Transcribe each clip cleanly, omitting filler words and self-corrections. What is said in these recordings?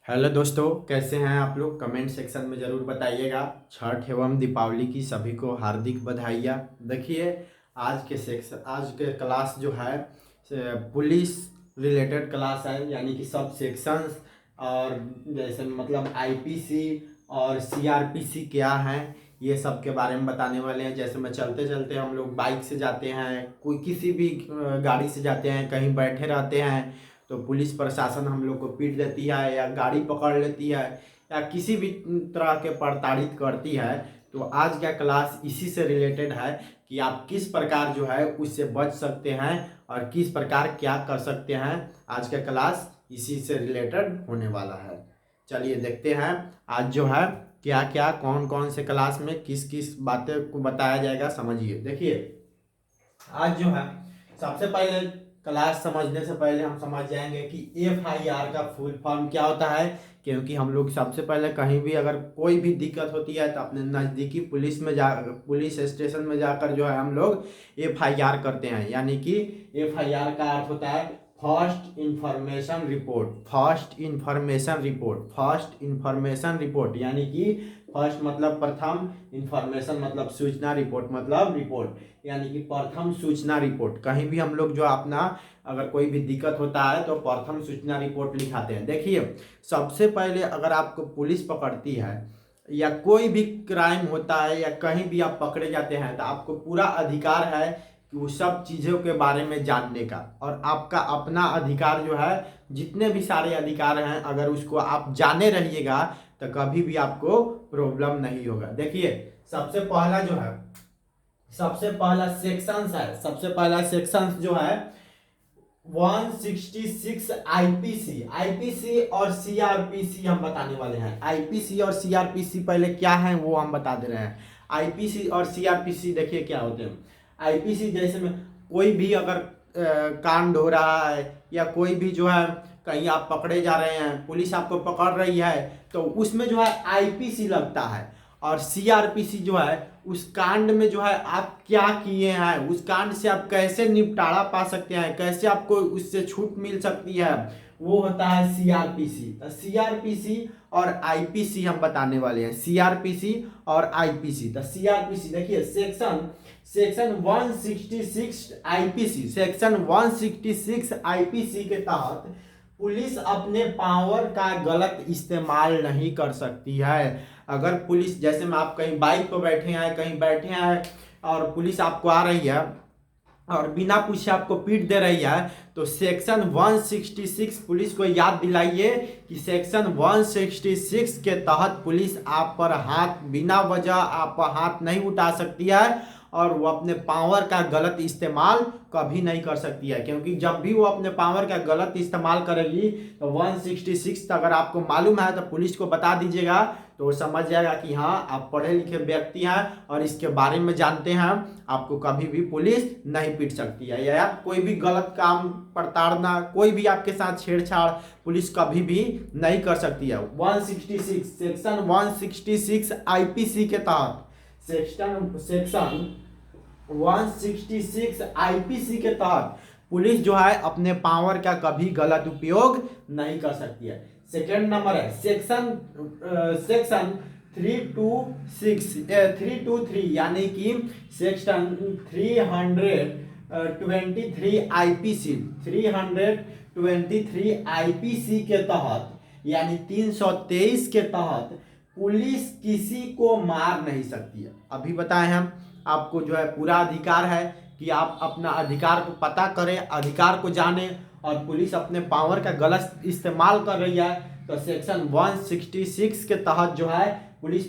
Hello दोस्तों, कैसे हैं आप लोग? कमेंट सेक्शन में ज़रूर बताइएगा। छठ एवं दीपावली की सभी को हार्दिक बधाइयाँ। देखिए, आज के क्लास जो है पुलिस रिलेटेड क्लास है, यानी कि सब सेक्शंस और जैसे मतलब आईपीसी और सीआरपीसी क्या हैं, ये सब के बारे में बताने वाले हैं। जैसे में चलते चलते हम लोग बाइक से जाते हैं, कोई किसी भी गाड़ी से जाते हैं, कहीं बैठे रहते हैं तो पुलिस प्रशासन हम लोग को पीट देती है या गाड़ी पकड़ लेती है या किसी भी तरह के प्रताड़ित करती है। तो आज का क्लास इसी से रिलेटेड है कि आप किस प्रकार जो है उससे बच सकते हैं और किस प्रकार क्या कर सकते हैं। आज का क्लास इसी से रिलेटेड होने वाला है। चलिए देखते हैं आज जो है क्या क्या कौन कौन से क्लास में किस किस बातें को बताया जाएगा। समझिए, देखिए आज जो है सबसे पहले क्लास समझने से पहले हम समझ जाएंगे कि एफआईआर का फुल फॉर्म क्या होता है। क्योंकि हम लोग सबसे पहले कहीं भी अगर कोई भी दिक्कत होती है तो अपने नज़दीकी पुलिस स्टेशन में जाकर जो है हम लोग एफआईआर करते हैं। यानी कि एफआईआर का अर्थ होता है first information report. First information report यानी कि फर्स्ट मतलब प्रथम, इंफॉर्मेशन मतलब सूचना, रिपोर्ट मतलब रिपोर्ट यानी कि प्रथम सूचना रिपोर्ट। कहीं भी हम लोग जो अपना अगर कोई भी दिक्कत होता है तो प्रथम सूचना रिपोर्ट लिखाते हैं। देखिए, सबसे पहले अगर आपको पुलिस पकड़ती है या कोई भी क्राइम होता है या कहीं भी आप पकड़े जाते हैं तो आपको पूरा अधिकार है कि वो सब चीज़ों के बारे में जानने का। और आपका अपना अधिकार जो है, जितने भी सारे अधिकार हैं, अगर उसको आप जाने रहिएगा तो कभी भी आपको प्रॉब्लम नहीं होगा। देखिए, सबसे पहला सेक्शन जो है 166 आईपीसी। आईपीसी और सीआरपीसी हम बताने वाले हैं। आईपीसी और सीआरपीसी पहले क्या है वो हम बता दे रहे हैं। आईपीसी और सीआरपीसी देखिए क्या होते हैं। आईपीसी जैसे में कोई भी अगर कांड हो रहा है या कोई भी जो है कहीं आप पकड़े जा रहे हैं, पुलिस आपको पकड़ रही है तो उसमें जो है आईपीसी लगता है। और सीआरपीसी जो है उस कांड में जो है आप क्या किए हैं, उस कांड से आप कैसे निपटारा पा सकते हैं, कैसे आपको उससे छूट मिल सकती है, वो होता है सीआरपीसी। तो सीआरपीसी और आईपीसी हम बताने वाले हैं। सीआरपीसी और आईपीसी। तो सीआरपीसी देखिए सेक्शन 166 आईपीसी। सेक्शन 166 आईपीसी के तहत पुलिस अपने पावर का गलत इस्तेमाल नहीं कर सकती है। अगर पुलिस जैसे में आप कहीं बाइक पर बैठे हैं और पुलिस आपको आ रही है और बिना पूछे आपको पीट दे रही है तो सेक्शन 166 पुलिस को याद दिलाइए कि सेक्शन 166 के तहत पुलिस आप पर बिना वजह आप पर हाथ नहीं उठा सकती है और वो अपने पावर का गलत इस्तेमाल कभी नहीं कर सकती है। क्योंकि जब भी वो अपने पावर का गलत इस्तेमाल करेगी तो 166 अगर आपको मालूम है तो पुलिस को बता दीजिएगा, तो वो समझ जाएगा कि हाँ आप पढ़े लिखे व्यक्ति हैं और इसके बारे में जानते हैं। आपको कभी भी पुलिस नहीं पीट सकती है या कोई भी गलत काम, प्रताड़ना, कोई भी आपके साथ छेड़छाड़ पुलिस कभी भी नहीं कर सकती है। 166 सेक्शन 166 आईपीसी के तहत सेक्शन 166 आईपीसी के तहत पुलिस जो है अपने पावर का कभी गलत उपयोग नहीं कर सकती है। सेकेंड नंबर है सेक्शन 323 यानी कि सेक्शन 323 आईपीसी। 323 आईपीसी के तहत यानी 323 के तहत पुलिस किसी को मार नहीं सकती है। अभी बताए हम आपको जो है पूरा अधिकार है कि आप अपना अधिकार को पता करें, अधिकार को जानें। और पुलिस अपने पावर का गलत इस्तेमाल कर रही है तो सेक्शन 166 के तहत जो है पुलिस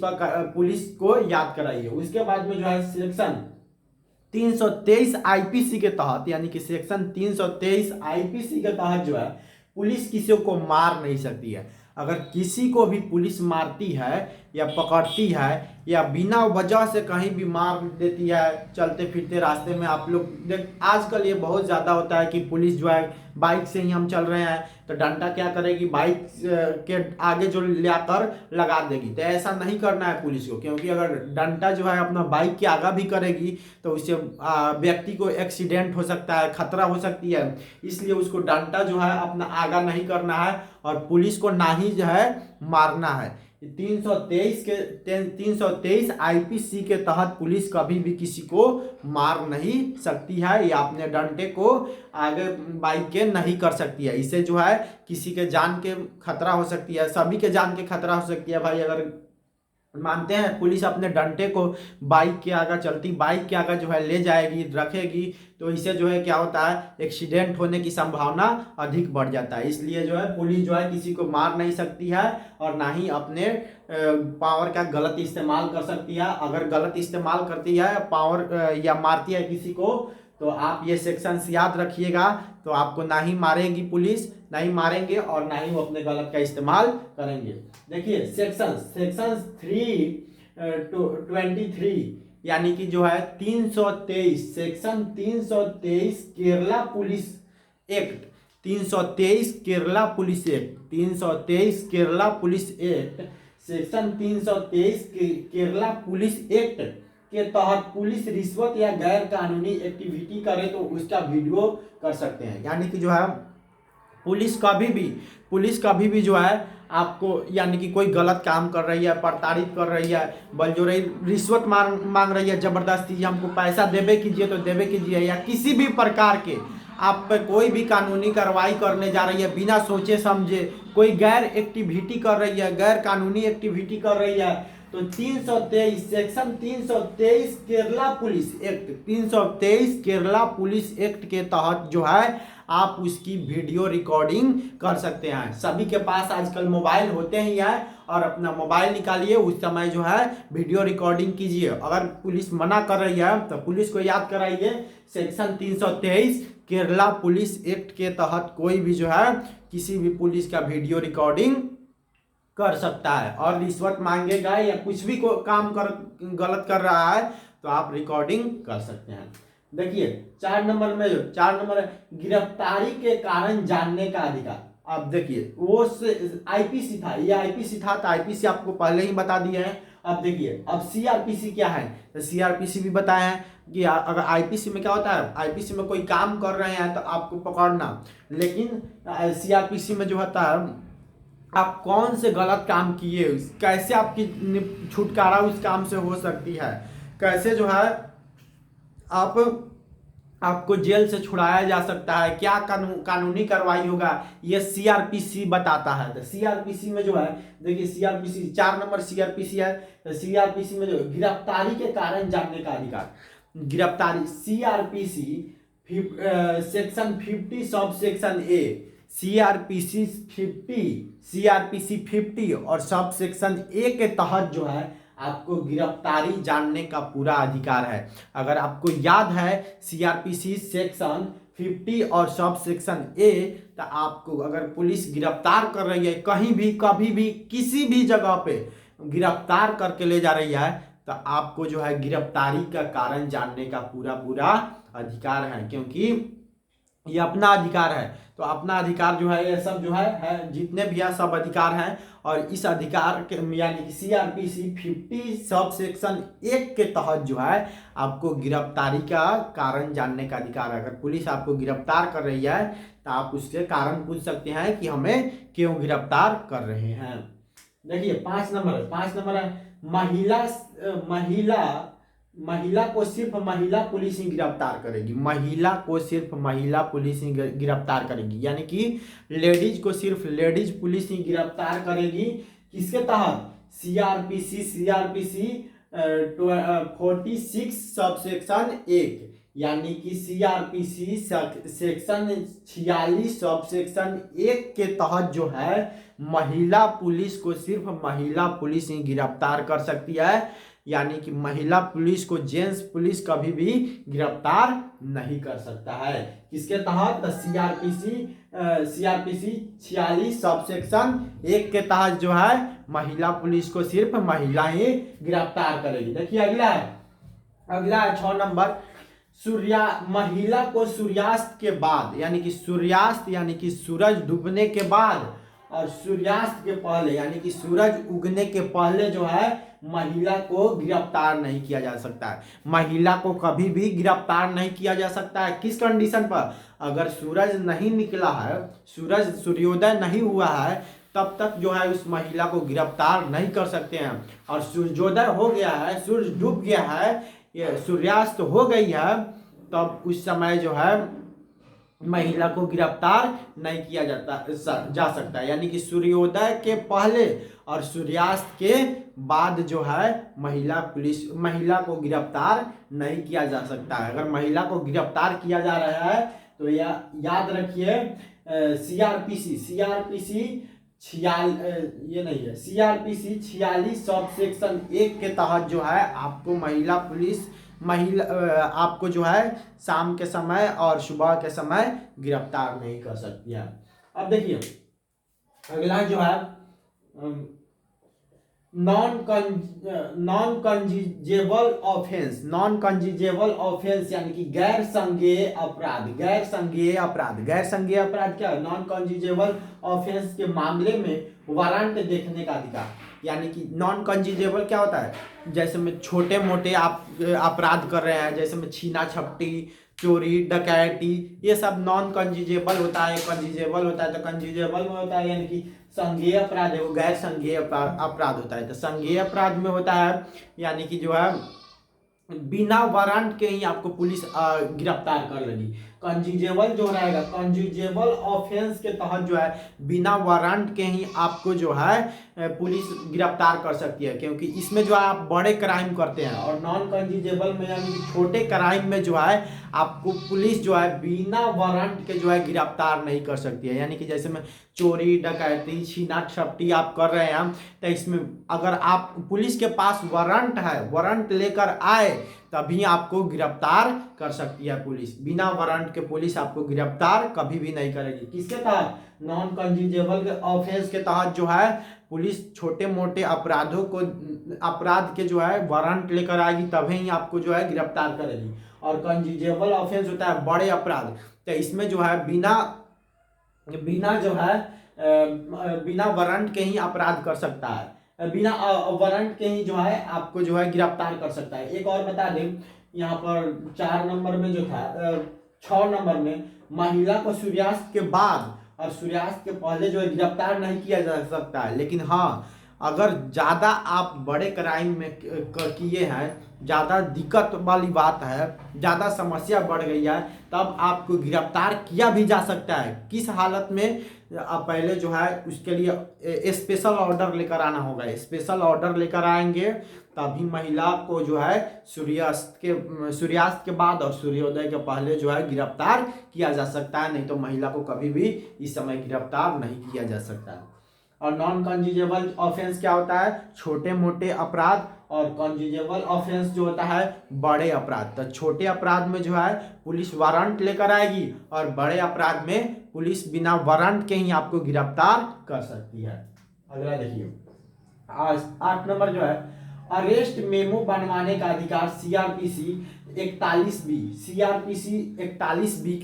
को याद कराइए। उसके बाद में जो है सेक्शन 323 आईपीसी के तहत यानी कि सेक्शन 323 आईपीसी के तहत जो है पुलिस किसी को मार नहीं सकती है। अगर किसी को भी पुलिस मारती है या पकड़ती है या बिना वजह से कहीं भी मार देती है, चलते फिरते रास्ते में आप लोग देख आजकल ये बहुत ज़्यादा होता है कि पुलिस जो है बाइक से ही हम चल रहे हैं तो डंडा क्या करेगी, बाइक के आगे जो ले आकर लगा देगी। तो ऐसा नहीं करना है पुलिस को, क्योंकि अगर डंडा जो है अपना बाइक के आगे भी करेगी तो उससे व्यक्ति को एक्सीडेंट हो सकता है, खतरा हो सकती है। इसलिए उसको डंडा जो है अपना आगा नहीं करना है और पुलिस को ना ही जो है मारना है। 323 आईपीसी के तहत पुलिस कभी भी किसी को मार नहीं सकती है या अपने डंडे को आगे बाइक के नहीं कर सकती है। इससे जो है किसी के जान के खतरा हो सकती है, सभी के जान के खतरा हो सकती है भाई। अगर मानते हैं पुलिस अपने डंडे को बाइक के आगे चलती बाइक के आगे जो है ले जाएगी, रखेगी, तो इससे जो है क्या होता है, एक्सीडेंट होने की संभावना अधिक बढ़ जाता है। इसलिए जो है पुलिस जो है किसी को मार नहीं सकती है और ना ही अपने पावर का गलत इस्तेमाल कर सकती है। अगर गलत इस्तेमाल करती है पावर या मारती है किसी को, तो आप ये सेक्शंस याद रखिएगा, तो आपको ना ही मारेगी पुलिस, ना ही मारेंगे और ना ही वो अपने गलत का इस्तेमाल करेंगे। देखिए सेक्शन 323 यानी कि जो है 323 section 323 Kerala police act 323 Kerala police act 323 Kerala police act section 323 Kerala police act के तहत पुलिस रिश्वत या गैर कानूनी एक्टिविटी करे तो उसका वीडियो कर सकते हैं। यानी कि जो है पुलिस कभी भी जो है आपको, यानी कि कोई गलत काम कर रही है, प्रताड़ित कर रही है, बलजोरी रिश्वत मांग रही है, जबरदस्ती हमको पैसा देवे कीजिए तो देवे कीजिए, या किसी भी प्रकार के आप पे कोई भी कानूनी कार्रवाई करने जा रही है बिना सोचे समझे, कोई गैर एक्टिविटी कर रही है, गैर कानूनी एक्टिविटी कर रही है, तो 323 section 323 Kerala police act 323 Kerala police act के तहत जो है आप उसकी वीडियो रिकॉर्डिंग कर सकते हैं। सभी के पास आजकल मोबाइल होते ही है और अपना मोबाइल निकालिए, उस समय जो है वीडियो रिकॉर्डिंग कीजिए। अगर पुलिस मना कर रही है तो पुलिस को याद कराइए सेक्शन 323 केरला पुलिस एक्ट के तहत कोई भी जो है किसी भी पुलिस का वीडियो रिकॉर्डिंग कर सकता है, और रिश्वत मांगेगा या कुछ भी काम गलत कर रहा है तो आप रिकॉर्डिंग कर सकते हैं। देखिए 4 नंबर है गिरफ्तारी के कारण जानने का अधिकार। अब देखिए वो आईपीसी था, ये आईपीसी था तो आईपीसी आपको पहले ही बता दिए हैं। अब देखिए अब सीआरपीसी क्या है, तो सीआरपीसी भी बताया है कि अगर आईपीसी में क्या होता है, आईपीसी में कोई काम कर रहे हैं तो आपको पकड़ना, लेकिन सीआरपीसी में जो होता है आप कौन से गलत काम किए, कैसे आपकी छुटकारा उस काम से हो सकती है, कैसे जो है आपको जेल से छुड़ाया जा सकता है, क्या कानूनी कार्रवाई होगा, ये सीआरपीसी बताता है। तो सीआरपीसी में जो है देखिए सीआरपीसी 4 नंबर सीआरपीसी है, तो सीआरपीसी में जो गिरफ्तारी के कारण जानने का अधिकार, गिरफ्तारी CrPC section 50 sub section A CrPC 50 और सब सेक्शन ए के तहत जो है आपको गिरफ्तारी जानने का पूरा अधिकार है। अगर आपको याद है सीआरपीसी सेक्शन 50 और सब सेक्शन ए, तो आपको अगर पुलिस गिरफ्तार कर रही है कहीं भी कभी भी किसी भी जगह पे गिरफ्तार करके ले जा रही है, तो आपको जो है गिरफ्तारी का कारण जानने का पूरा अधिकार है, क्योंकि ये अपना अधिकार है। तो अपना अधिकार जो है ये सब जो है जितने भी है सब अधिकार हैं, और इस अधिकार के यानी कि सीआरपीसी 50 सब सेक्शन 1 के तहत जो है आपको गिरफ्तारी का कारण जानने का अधिकार है। अगर पुलिस आपको गिरफ्तार कर रही है तो आप उसके कारण पूछ सकते हैं कि हमें क्यों गिरफ्तार कर रहे हैं। देखिए 5 नंबर है महिला को सिर्फ महिला पुलिस ही गिरफ्तार करेगी, महिला को सिर्फ महिला पुलिस ही गिरफ्तार करेगी, यानी कि लेडीज को सिर्फ लेडीज पुलिस ही गिरफ्तार करेगी। किसके तहत, सीआरपीसी 46 सब सेक्शन 1, यानी कि सीआरपीसी सेक्शन 46 सब सेक्शन 1 के तहत जो है महिला पुलिस को सिर्फ महिला पुलिस ही गिरफ्तार कर सकती है, यानी कि महिला पुलिस को जेंट्स पुलिस कभी भी गिरफ्तार नहीं कर सकता है। किसके तहत, सीआरपीसी 46 सब सेक्शन 1 के तहत जो है महिला पुलिस को सिर्फ महिला ही गिरफ्तार करेगी। देखिए अगला है 6 नंबर, महिला को सूर्यास्त के बाद, यानी कि सूर्यास्त यानी कि सूरज डूबने के बाद और सूर्यास्त के पहले यानी कि सूरज उगने के पहले जो है महिला को गिरफ्तार नहीं किया जा सकता है। महिला को कभी भी गिरफ्तार नहीं किया जा सकता है। किस कंडीशन पर, अगर सूरज नहीं निकला है, सूर्योदय नहीं हुआ है, तब तक जो है उस महिला को गिरफ्तार नहीं कर सकते हैं। और सूर्योदय हो गया है, सूर्य डूब गया है, ये सूर्यास्त हो गई है, तब उस समय जो है महिला को गिरफ्तार नहीं किया जा सकता है। यानी कि सूर्योदय के पहले और सूर्यास्त के बाद जो है महिला को गिरफ्तार नहीं किया जा सकता है। अगर महिला को गिरफ्तार किया जा रहा है तो याद रखिए सीआरपीसी 46 सब सेक्शन 1 के तहत जो है आपको महिला आपको जो है शाम के समय और सुबह के समय गिरफ्तार नहीं कर सकती है। अब देखिए अगला जो है नॉन कंजीजेबल ऑफेंस यानी कि गैर संज्ञेय अपराध क्या है? नॉन कंजीजेबल ऑफेंस के मामले में वारंट देखने का अधिकार। यानी कि नॉन कंजीजेबल क्या होता है? जैसे में छोटे मोटे आप अपराध कर रहे हैं, जैसे में छीना झपटी, चोरी, डकैती, ये सब नॉन कंजीजेबल होता है। कंजीजेबल होता है तो कंजीजेबल में होता है यानी कि संज्ञेय अपराध है, वो गैर संज्ञेय अपराध होता है। तो संज्ञेय अपराध में होता है यानी कि जो है बिना वारंट के ही आपको पुलिस गिरफ्तार कर लेगी। कंजीजेबल जो रहेगा, कंजीजेबल ऑफेंस के तहत जो है बिना वारंट के ही आपको जो है पुलिस गिरफ्तार कर सकती है, क्योंकि इसमें जो है आप बड़े क्राइम करते हैं। और नॉन कंजीजेबल में यानी कि छोटे क्राइम में जो है आपको पुलिस जो है बिना वारंट के जो है गिरफ्तार नहीं कर सकती है। यानी कि जैसे में चोरी, डकैती, छीना झपटी आप कर रहे हैं तो इसमें अगर आप पुलिस के पास वारंट है, वारंट लेकर आए तभी आपको गिरफ्तार कर सकती है पुलिस। बिना वारंट के पुलिस आपको गिरफ्तार कभी भी नहीं करेगी। किसके तहत? नॉन कंजीजेबल ऑफेंस के तहत जो है पुलिस छोटे मोटे अपराध के जो है वारंट लेकर आएगी तभी ही आपको जो है गिरफ्तार करेगी। और कंजीजेबल ऑफेंस होता है बड़े अपराध, तो इसमें जो है बिना वारंट के ही अपराध कर सकता है, बिना वारंट के ही जो है आपको जो है गिरफ्तार कर सकता है। एक और बता दें यहाँ पर 4 नंबर में जो था 6 नंबर में महिला को सूर्यास्त के बाद और सूर्यास्त के पहले जो है गिरफ्तार नहीं किया जा सकता है। लेकिन हाँ, अगर ज़्यादा आप बड़े क्राइम में किए हैं, ज़्यादा दिक्कत वाली बात है, ज़्यादा समस्या बढ़ गई है, तब आपको गिरफ्तार किया भी जा सकता है। किस हालत में? आप पहले जो है उसके लिए स्पेशल ऑर्डर लेकर आना होगा। स्पेशल ऑर्डर लेकर आएंगे तभी महिला को जो है सूर्यास्त के बाद और सूर्योदय के पहले जो है गिरफ्तार किया जा सकता है, नहीं तो महिला को कभी भी इस समय गिरफ्तार नहीं किया जा सकता है। और नॉन कंजीजेबल ऑफेंस क्या होता है? छोटे मोटे अपराध। और कंजीजेबल ऑफेंस जो होता है बड़े अपराध। तो छोटे अपराध में जो है पुलिस वारंट लेकर आएगी और बड़े अपराध में पुलिस बिना वारंट के ही आपको गिरफ्तार कर सकती है। अगला देखिए 8 नंबर जो है अरेस्ट मेमो बनवाने का अधिकार सीआरपीसी 41B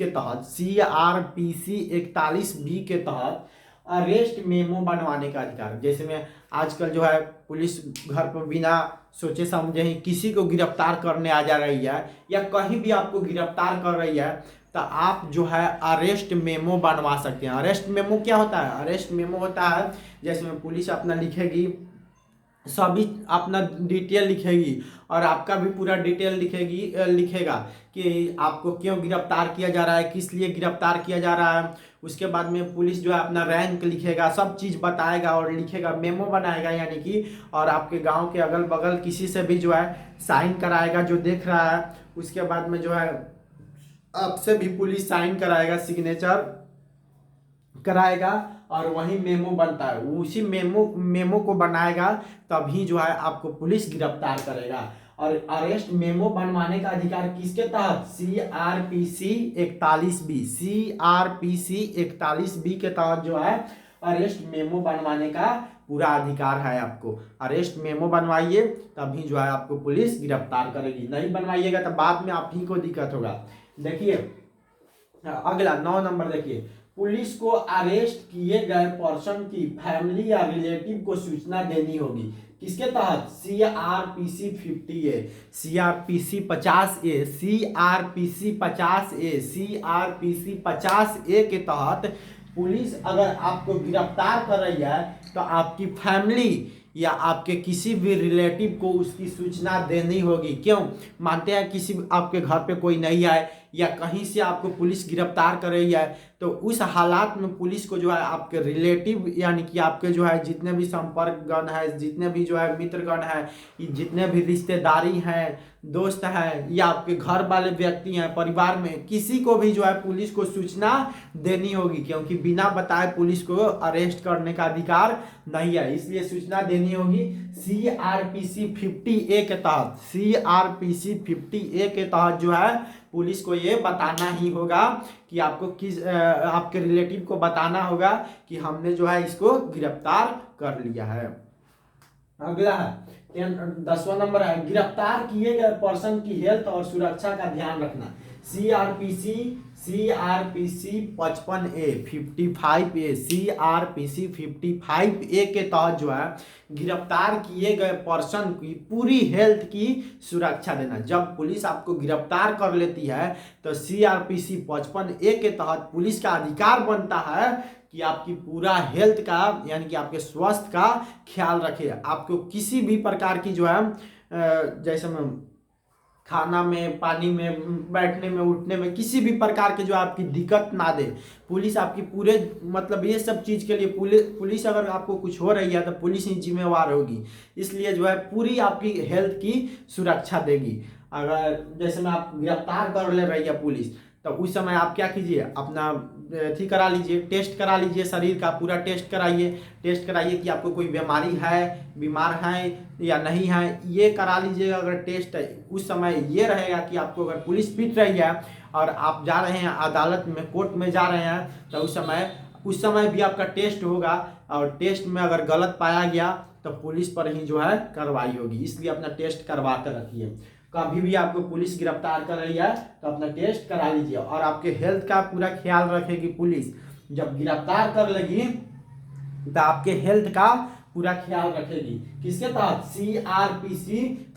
के तहत अरेस्ट मेमो बनवाने का अधिकार। जैसे में आजकल जो है पुलिस घर पर बिना सोचे समझे ही किसी को गिरफ्तार करने आ जा रही है या कहीं भी आपको गिरफ्तार कर रही है तो आप जो है अरेस्ट मेमो बनवा सकते हैं। अरेस्ट मेमो क्या होता है? अरेस्ट मेमो होता है जैसे में पुलिस अपना लिखेगी, सभी अपना डिटेल लिखेगी और आपका भी पूरा डिटेल लिखेगा कि आपको क्यों गिरफ्तार किया जा रहा है, किस लिए गिरफ्तार किया जा रहा है। उसके बाद में पुलिस जो है अपना रैंक लिखेगा, सब चीज़ बताएगा और लिखेगा, मेमो बनाएगा यानी कि, और आपके गांव के अगल बगल किसी से भी जो है साइन कराएगा जो देख रहा है। उसके बाद में जो है आपसे भी पुलिस साइन कराएगा, सिग्नेचर कराएगा और वही मेमो बनता है। उसी मेमो को बनाएगा तभी जो है आपको पुलिस गिरफ्तार करेगा। और अरेस्ट मेमो बनवाने का अधिकार किसके तहत? सीआरपीसी 41B के तहत जो है अरेस्ट मेमो बनवाने का पूरा अधिकार है आपको। अरेस्ट मेमो बनवाइए तभी जो है आपको पुलिस गिरफ्तार करेगी, नहीं बनवाइएगा तो बाद में आप ही को दिक्कत होगा। देखिए अगला 9 नंबर देखिए, पुलिस को अरेस्ट किए गए पर्सन की फैमिली या रिलेटिव को सूचना देनी होगी। किसके तहत? सीआरपीसी 50A, सीआरपीसी 50A के तहत पुलिस अगर आपको गिरफ्तार कर रही है तो आपकी फैमिली या आपके किसी भी रिलेटिव को उसकी सूचना देनी होगी। क्यों? मानते हैं किसी आपके घर पे कोई नहीं आए या कहीं से आपको पुलिस गिरफ्तार कर रही है, तो उस हालात में पुलिस को जो है आपके रिलेटिव यानी कि आपके जो है जितने भी संपर्कगण है, जितने भी जो है मित्रगण है, जितने भी रिश्तेदारी हैं, दोस्त हैं या आपके घर वाले व्यक्ति हैं, परिवार में किसी को भी जो है पुलिस को सूचना देनी होगी, क्योंकि बिना बताए पुलिस को अरेस्ट करने का अधिकार नहीं है, इसलिए सूचना देनी होगी। CRPC 50A के तहत, CRPC 50A के तहत जो है पुलिस को ये बताना ही होगा कि आपको आपके रिलेटिव को बताना होगा कि हमने जो है इसको गिरफ्तार कर लिया है। अगला है 10वां नंबर है, गिरफ्तार किए गए पर्सन की हेल्थ और सुरक्षा का ध्यान रखना। CRPC 55A 55A CRPC 55A के तहत जो है गिरफ्तार किए गए पर्सन की पूरी हेल्थ की सुरक्षा देना। जब पुलिस आपको गिरफ्तार कर लेती है तो CRPC 55A के तहत पुलिस का अधिकार बनता है कि आपकी पूरा हेल्थ का यानी कि आपके स्वास्थ्य का ख्याल रखे, आपको किसी भी प्रकार की जो है जैसे में खाना में, पानी में, बैठने में, उठने में किसी भी प्रकार के जो आपकी दिक्कत ना दे। पुलिस आपकी पूरे मतलब ये सब चीज़ के लिए पुलिस अगर आपको कुछ हो रही है तो पुलिस ही जिम्मेवार होगी, इसलिए जो है पूरी आपकी हेल्थ की सुरक्षा देगी। अगर जैसे में आप गिरफ्तार कर ले रही है पुलिस, तो उस समय आप क्या कीजिए, अपना अथी करा लीजिए, टेस्ट करा लीजिए, शरीर का पूरा टेस्ट कराइए कि आपको कोई बीमारी है, बीमार है या नहीं है, ये करा लीजिएगा। अगर टेस्ट उस समय ये रहेगा कि आपको अगर पुलिस पीट रही है और आप जा रहे हैं अदालत में, कोर्ट में जा रहे हैं, तो उस समय भी आपका टेस्ट होगा और टेस्ट में अगर गलत पाया गया तो पुलिस पर ही जो है कार्रवाई होगी, इसलिए अपना टेस्ट करवा कर रखिए। कभी भी आपको पुलिस गिरफ्तार कर रही है तो अपना टेस्ट करा लीजिए और आपके हेल्थ का पूरा ख्याल रखेगी पुलिस। जब गिरफ्तार कर लेगी तो आपके हेल्थ का पूरा ख्याल रखेगी। किसके तहत? CRPC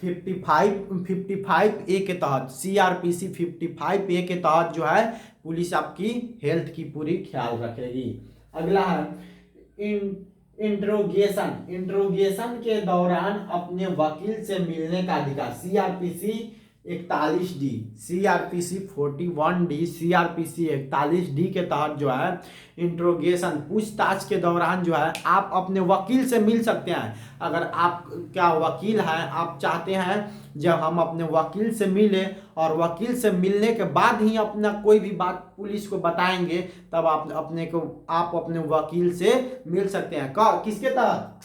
55A के तहत, CRPC 55A के तहत जो है पुलिस आपकी हेल्थ की पूरी ख्याल रखेगी। अगला है इंट्रोगेशन के दौरान अपने वकील से मिलने का अधिकार। CRPC 41D, CRPC 41D, CRPC 41D के तहत जो है इंट्रोगेशन पूछताछ के दौरान जो है आप अपने वकील से मिल सकते हैं। अगर आप क्या वकील हैं, आप चाहते हैं जब हम अपने वकील से मिले और वकील से मिलने के बाद ही अपना कोई भी बात पुलिस को बताएंगे, तब आप अपने वकील से मिल सकते हैं। किसके तहत?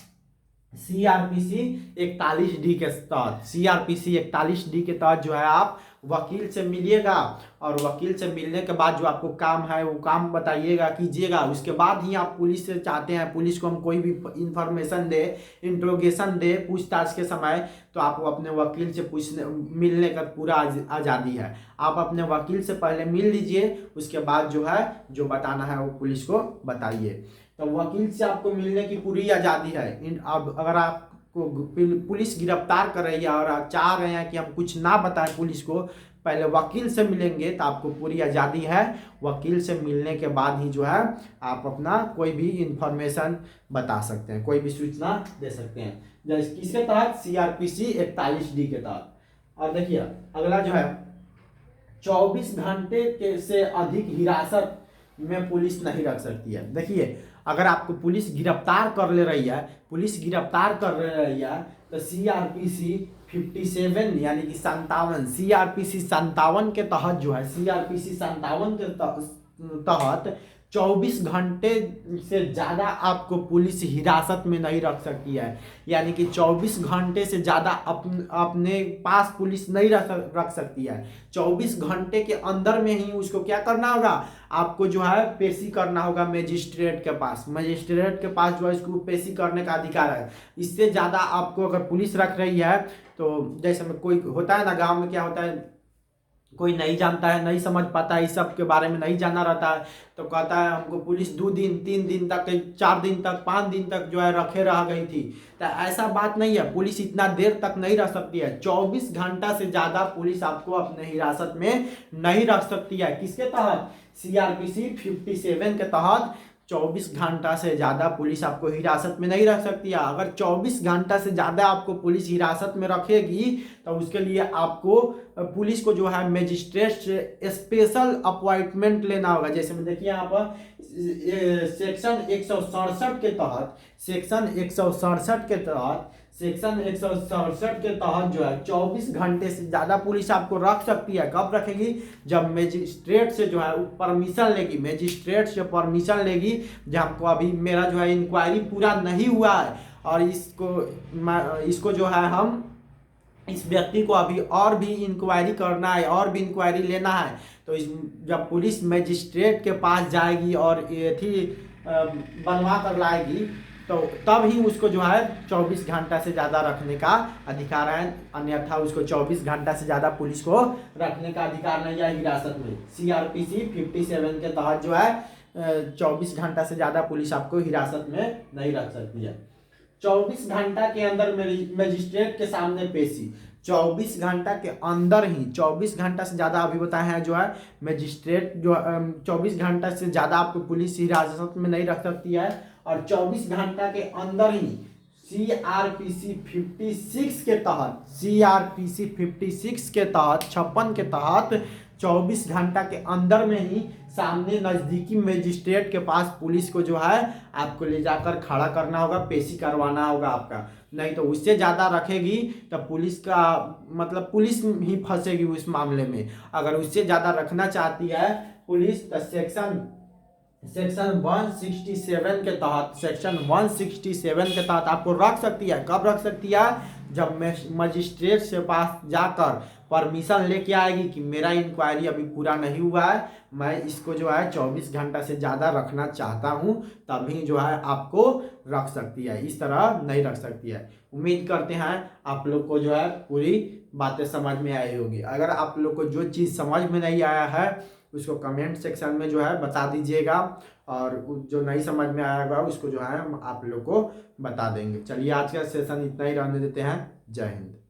CRPC 41D के तहत, CRPC 41D के तहत जो है आप वकील से मिलिएगा और वकील से मिलने के बाद जो आपको काम है वो काम बताइएगा, कीजिएगा। उसके बाद ही आप पुलिस से चाहते हैं पुलिस को हम कोई भी इंफॉर्मेशन दे, इंट्रोगेशन दे पूछताछ के समय, तो आपको अपने वकील से मिलने का पूरा आज़ादी है। आप अपने वकील से पहले मिल लीजिए, उसके बाद जो है जो बताना है वो पुलिस को बताइए। तो वकील से आपको मिलने की पूरी आज़ादी है। अब अगर आपको पुलिस गिरफ्तार कर रही है और आप चाह रहे हैं कि हम कुछ ना बताएं पुलिस को, पहले वकील से मिलेंगे तो आपको पूरी आज़ादी है। वकील से मिलने के बाद ही जो है आप अपना कोई भी इंफॉर्मेशन बता सकते हैं, कोई भी सूचना दे सकते हैं। जैसे किसके तहत? CRPC 41D के तहत। और देखिए अगला जो है 24 घंटे से अधिक हिरासत में पुलिस नहीं रख सकती है। देखिए अगर आपको पुलिस गिरफ्तार कर ले रही है, तो CRPC 57 यानी कि 57, CRPC 57 के तहत जो है, CRPC 57 के तहत 24 घंटे से ज़्यादा आपको पुलिस हिरासत में नहीं रख सकती है। यानी कि 24 घंटे से ज़्यादा अपने पास पुलिस नहीं रख सकती है। 24 घंटे के अंदर में ही उसको क्या करना होगा, आपको जो है पेशी करना होगा मजिस्ट्रेट के पास। मजिस्ट्रेट के पास जो है इसको पेशी करने का अधिकार है। इससे ज़्यादा आपको अगर पुलिस रख रही है तो जैसे में कोई होता है ना, गाँव में क्या होता है, कोई नहीं जानता है, नहीं समझ पाता है, इस सब के बारे में नहीं जाना रहता है, तो कहता है हमको पुलिस 2 दिन 3 दिन तक, 4 दिन तक, 5 दिन तक जो है रखे रह गई थी। तो ऐसा बात नहीं है, पुलिस इतना देर तक नहीं रह सकती है। 24 घंटा से ज़्यादा पुलिस आपको अपने हिरासत में नहीं रख सकती है। किसके तहत? CRPC 57 के तहत 24 घंटा से ज़्यादा पुलिस आपको हिरासत में नहीं रख सकती है। अगर 24 घंटा से ज़्यादा आपको पुलिस हिरासत में रखेगी तो उसके लिए आपको पुलिस को जो है मजिस्ट्रेट से स्पेशल अपॉइंटमेंट लेना होगा। जैसे में देखिए यहाँ पर सेक्शन 167 के तहत सेक्शन 167 के तहत जो है 24 घंटे से ज़्यादा पुलिस आपको रख सकती है। कब रखेगी? जब मजिस्ट्रेट से जो है परमिशन लेगी, मजिस्ट्रेट से परमिशन लेगी। जब हमको अभी मेरा जो है इंक्वायरी पूरा नहीं हुआ है और इसको जो है हम इस व्यक्ति को अभी और भी इंक्वायरी करना है और भी इंक्वायरी लेना है, तो जब पुलिस मजिस्ट्रेट के पास जाएगी और ये थी बनवा कर लाएगी तो तब ही उसको जो है 24 घंटा से ज़्यादा रखने का अधिकार है। अन्यथा उसको 24 घंटा से ज़्यादा पुलिस को रखने का अधिकार नहीं है हिरासत में। CRPC 57 के तहत जो है 24 घंटा से ज़्यादा पुलिस आपको हिरासत में नहीं रख सकती है। 24 घंटा के अंदर मजिस्ट्रेट के सामने पेशी, 24 घंटा के अंदर ही, 24 घंटा से ज़्यादा अभी बताए हैं जो है मजिस्ट्रेट जो 24 घंटा से ज़्यादा आपको पुलिस हिरासत में नहीं रख सकती है। और 24 घंटा के अंदर ही CRPC 56 के तहत 56 के तहत 24 घंटा के अंदर में ही सामने नज़दीकी मजिस्ट्रेट के पास पुलिस को जो है आपको ले जाकर खड़ा करना होगा, पेशी करवाना होगा आपका। नहीं तो उससे ज़्यादा रखेगी तब पुलिस का मतलब पुलिस ही फंसेगी उस मामले में। अगर उससे ज़्यादा रखना चाहती है पुलिस तो सेक्शन 167 के तहत आपको रख सकती है। कब रख सकती है? जब मजिस्ट्रेट से पास जाकर परमिशन लेके आएगी कि मेरा इंक्वायरी अभी पूरा नहीं हुआ है, मैं इसको जो है 24 घंटा से ज़्यादा रखना चाहता हूँ, तभी जो है आपको रख सकती है। इस तरह नहीं रख सकती है। उम्मीद करते हैं आप लोग को जो है पूरी बातें समझ में आई होगी। अगर आप लोग को जो चीज़ समझ में नहीं आया है उसको कमेंट सेक्शन में जो है बता दीजिएगा, और जो नहीं समझ में आया होगा उसको जो है हम आप लोग को बता देंगे। चलिए आज का सेशन इतना ही रहने देते हैं। जय हिंद।